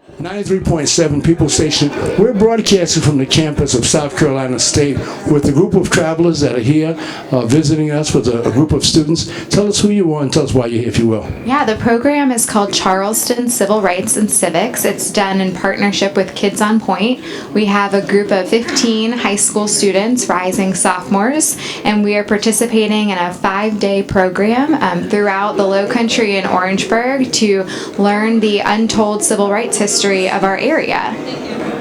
93.7 People Station. We're broadcasting from the campus of South Carolina State with a group of travelers that are here visiting us with a group of students. Tell us who you are and tell us why you're here, if you will. Yeah, the program is called Charleston Civil Rights and Civics. It's done in partnership with Kids on Point. We have a group of 15 high school students, rising sophomores, and we are participating in a 5-day program throughout the Low Country in Orangeburg to learn the untold civil rights history of our area.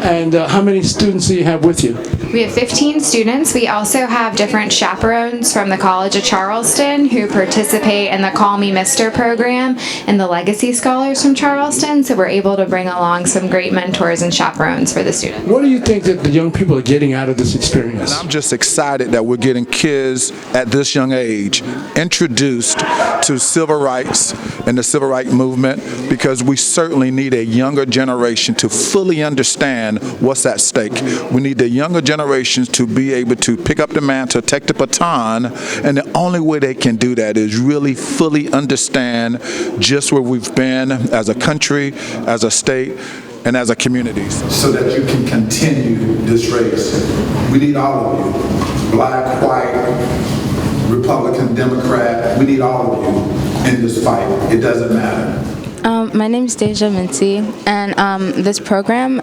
And how many students do you have with you? We have 15 students. We also have different chaperones from the College of Charleston who participate in the Call Me Mister program and the Legacy Scholars from Charleston, so we're able to bring along some great mentors and chaperones for the students. What do you think that the young people are getting out of this experience? And I'm just excited that we're getting kids at this young age introduced to civil rights and the civil rights movement, because we certainly need a younger generation to fully understand what's at stake. We need the younger generations to be able to pick up the mantle, take the baton, and the only way they can do that is really fully understand just where we've been as a country, as a state, and as a community. So that you can continue this race. We need all of you, black, white, Republican, Democrat, we need all of you in this fight. It doesn't matter. My name is Deja Mincy, and this program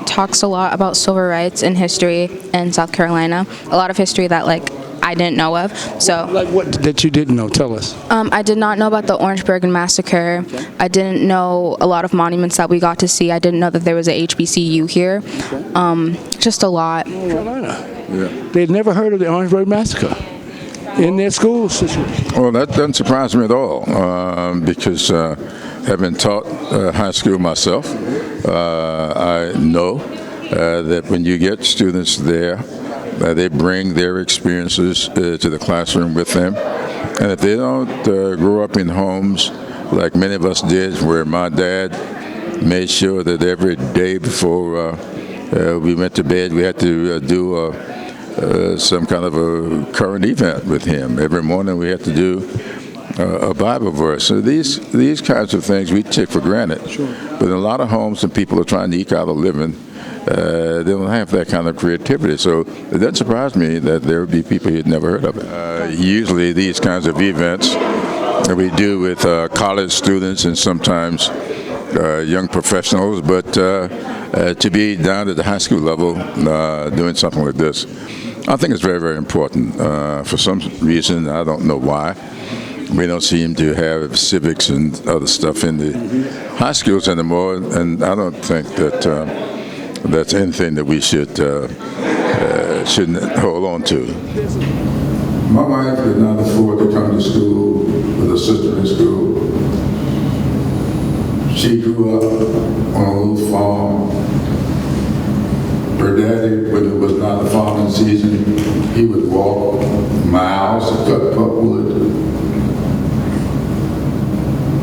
talks a lot about civil rights and history in South Carolina. A lot of history that I didn't know of. So, like what that you didn't know? Tell us. I did not know about the Orangeburg Massacre. Okay. I didn't know a lot of monuments that we got to see. I didn't know that there was a HBCU here. Okay. Just a lot. Carolina. Yeah. They'd never heard of the Orangeburg Massacre in their schools. Well, that doesn't surprise me at all, because having taught high school myself, I know that when you get students there, they bring their experiences to the classroom with them. And if they don't grow up in homes like many of us did, where my dad made sure that every day before we went to bed, we had to do some kind of a current event with him. Every morning we had to do a Bible verse. So these kinds of things we take for granted. Sure. But in a lot of homes, and people are trying to eke out a living, they don't have that kind of creativity. So it doesn't surprise me that there would be people who'd never heard of it. Usually these kinds of events that we do with college students and sometimes young professionals, but to be down at the high school level doing something like this, I think it's very, very important. For some reason, I don't know why, we don't seem to have civics and other stuff in the high schools anymore, and I don't think that that's anything that we shouldn't hold on to. My wife could not afford to come to school with a sister in school. She grew up on a little farm. Her daddy, when it was not the farming season, he would walk miles to cut pulpwood.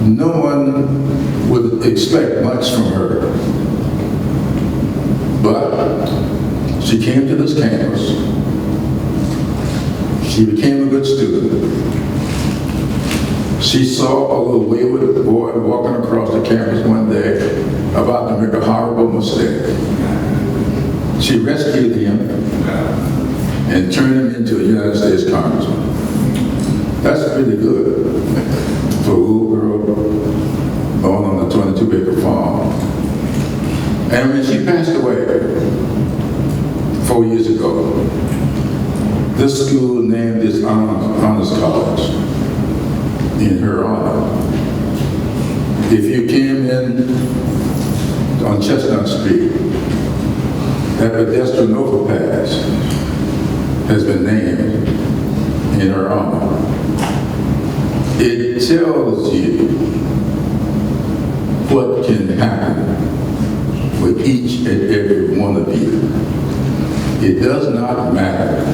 No one would expect much from her. But she came to this campus. She became a good student. She saw a little wayward boy walking across the campus one day about to make a horrible mistake. She rescued him and turned him into a United States Congressman. That's pretty good for a little girl born on a 22-acre farm. And when she passed away 4 years ago, this school named this honors college in her honor. If you came in on Chestnut Street, that pedestrian overpass has been named in her honor. It tells you what can happen with each and every one of you. It does not matter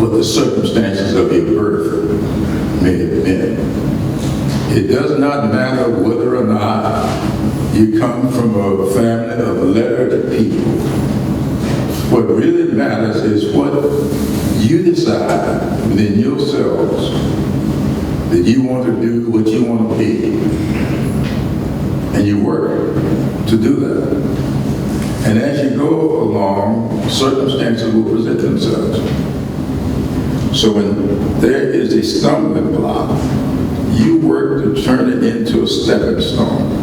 what the circumstances of your birth may have been. It does not matter whether or not you come from a family of lettered people. What really matters is what you decide within yourselves that you want to do, what you want to be, and you work to do that. And as you go along, circumstances will present themselves. So when there is a stumbling block, you work to turn it into a stepping stone.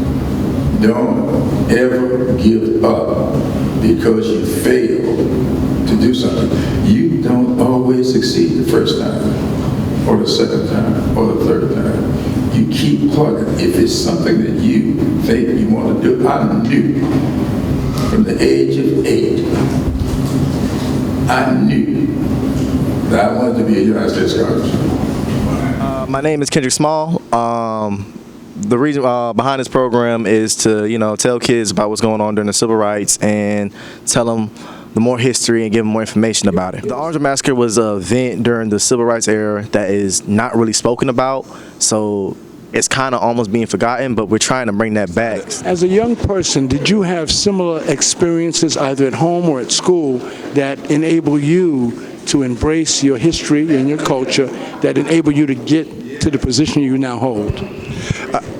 Don't ever give up because you failed to do something. You don't always succeed the first time, or the second time, or the third time. You keep plugging. If it's something that you think you want to do, I knew from the age of 8, I knew that I wanted to be a United States Congressman. My name is Kendrick Small. The reason behind this program is to, tell kids about what's going on during the civil rights and tell them the more history and give them more information about it. The Orange Massacre was an event during the civil rights era that is not really spoken about, so it's kind of almost being forgotten, but we're trying to bring that back. As a young person, did you have similar experiences either at home or at school that enable you to embrace your history and your culture, that enable you to get to the position you now hold?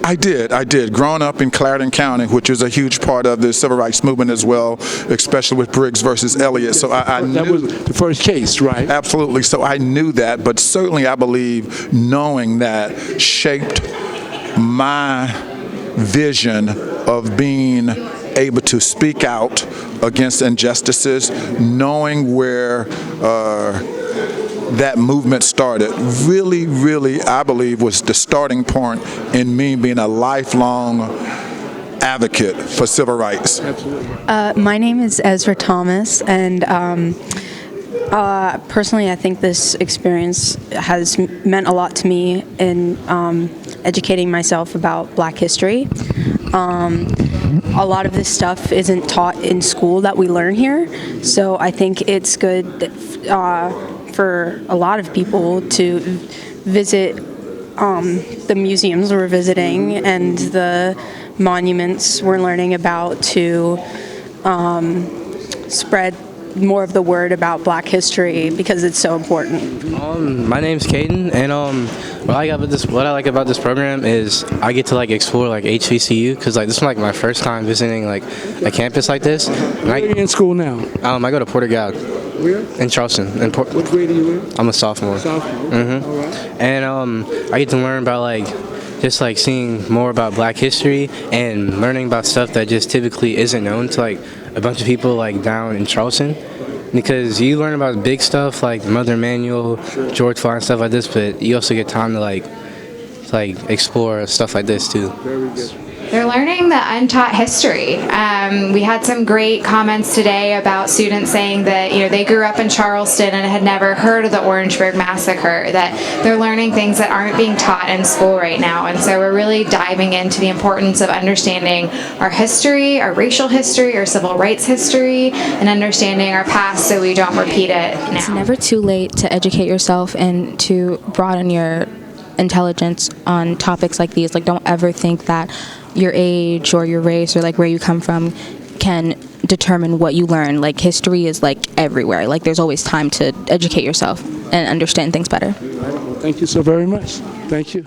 I did. Growing up in Clarendon County, which is a huge part of the civil rights movement as well, especially with Briggs versus Elliott. So I knew that was the first case, right? Absolutely. So I knew that, but certainly I believe knowing that shaped my vision of being able to speak out against injustices, knowing where that movement started, really, I believe, was the starting point in me being a lifelong advocate for civil rights. My name is Ezra Thomas, and personally I think this experience has meant a lot to me in educating myself about Black history. A lot of this stuff isn't taught in school that we learn here, so I think it's good for a lot of people to visit the museums we're visiting and the monuments we're learning about to spread more of the word about Black history because it's so important. My name's Caden, and what I like about this program is I get to explore HBCU because this is my first time visiting a campus like this. Where are you in school now? I go to Porter Gaud. Where? In Charleston. What grade are you in? I'm a sophomore. Sophomore. Mm-hmm. All right. And I get to learn about just seeing more about Black history and learning about stuff that just typically isn't known to a bunch of people down in Charleston, because you learn about big stuff like Mother Emanuel, George Floyd, and stuff like this, but you also get time to explore stuff like this too. Very good. They're learning the untaught history. We had some great comments today about students saying that they grew up in Charleston and had never heard of the Orangeburg Massacre, that they're learning things that aren't being taught in school right now. And so we're really diving into the importance of understanding our history, our racial history, our civil rights history, and understanding our past so we don't repeat it now. It's never too late to educate yourself and to broaden your intelligence on topics like these. Don't ever think that your age or your race or where you come from can determine what you learn. History is everywhere. There's always time to educate yourself and understand things better. Thank you so very much. Thank you.